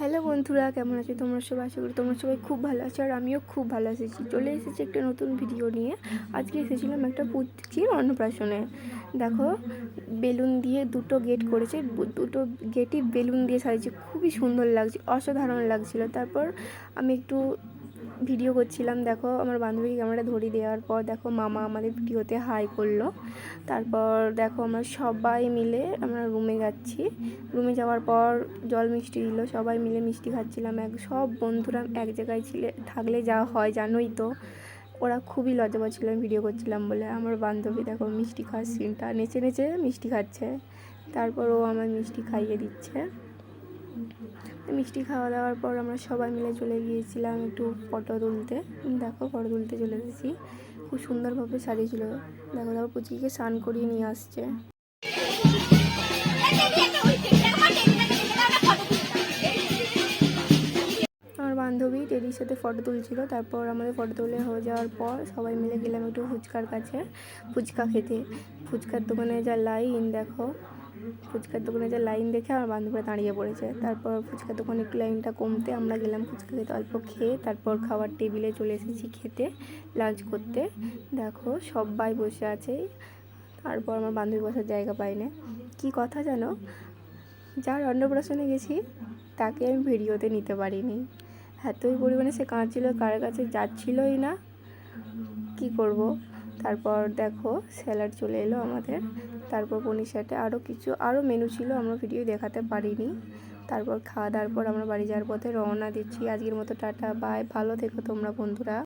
Hello বন্ধুরা, কেমন আছো তোমরা সবাই? আশা করি তোমরা সবাই খুব ভালো আছো, আর আমিও খুব ভালো এসেছি। চলে এসেছি একটা নতুন ভিডিও নিয়ে। আজকে এসেছিলাম একটা পুচির অন্নপ্রাশনে। দেখো, বেলুন দিয়ে দুটো গেট করেছে, দুটো গেটই বেলুন দিয়ে সাজিয়েছে, খুবই সুন্দর লাগছে, অসাধারণ লাগছিল। তারপর আমি একটু ভিডিও করছিলাম। দেখো, আমার বান্ধবীকে ক্যামেরাটা ধরিয়ে দেওয়ার পর দেখো মামা আমাদের ভিডিওতে হাই করলো। তারপর দেখো আমরা সবাই মিলে আমরা রুমে যাচ্ছি। রুমে যাওয়ার পর জল মিষ্টি দিল, সবাই মিলে মিষ্টি খাচ্ছিলাম। সব বন্ধুরা এক জায়গায় থাকলে যা হয় জানোই তো। ওরা খুবই লজ্জা পাচ্ছিল আমি ভিডিও করছিলাম বলে। আমার বান্ধবী দেখো মিষ্টি খাওয়ার সিনটা, নেচে নেচে মিষ্টি খাচ্ছে। তারপর ও আমার মিষ্টি খাইয়ে দিচ্ছে। মিষ্টি খাওয়া দাওয়ার পর আমরা সবাই মিলে চলে গিয়েছিলাম একটু ফটো তুলতে। দেখো, ফটো তুলতে চলে এসেছি। খুব সুন্দরভাবে সাজিয়েছিল। দেখো, তারপর পুচিকে স্নান করিয়ে নিয়ে আসছে। আমার বান্ধবী টেডির সাথে ফটো তুলছিল। তারপর আমাদের ফটো তুলে হয়ে যাওয়ার পর সবাই মিলে গেলাম একটু ফুচকার কাছে ফুচকা খেতে। ফুচকার দোকানে যা লাইন দেখো, ফুচকার দোকানে যা লাইন দেখে আমার বান্ধবীরা দাঁড়িয়ে পড়েছে। তারপর ফুচকার দোকানে একটু লাইনটা কমতে আমরা গেলাম ফুচকা খেতে। অল্প খেয়ে তারপর খাওয়ার টেবিলে চলে এসেছি খেতে, লাঞ্চ করতে। দেখো সবাই বসে আছে। তারপর আমার বান্ধবী বসার জায়গা পাই না। কী কথা জানো, যার অন্নপ্রাশনে গেছি তাকে আমি ভিডিওতে নিতে পারিনি। এতই পরিমাণে সে কাঁদছিল, কার কাছে যাচ্ছিলই না, কি করব। তারপর দেখো স্যালাড চলে এলো আমাদের। তারপর পনির সাথে আরও মেনু ছিল, আমরা ভিডিও দেখাতে পারিনি। তারপর খাওয়া দাওয়ার পর আমরা বাড়ি যাওয়ার পথে রওনা দিচ্ছি। আজকের মতো টাটা, বাই, ভালো থেকো তোমরা বন্ধুরা।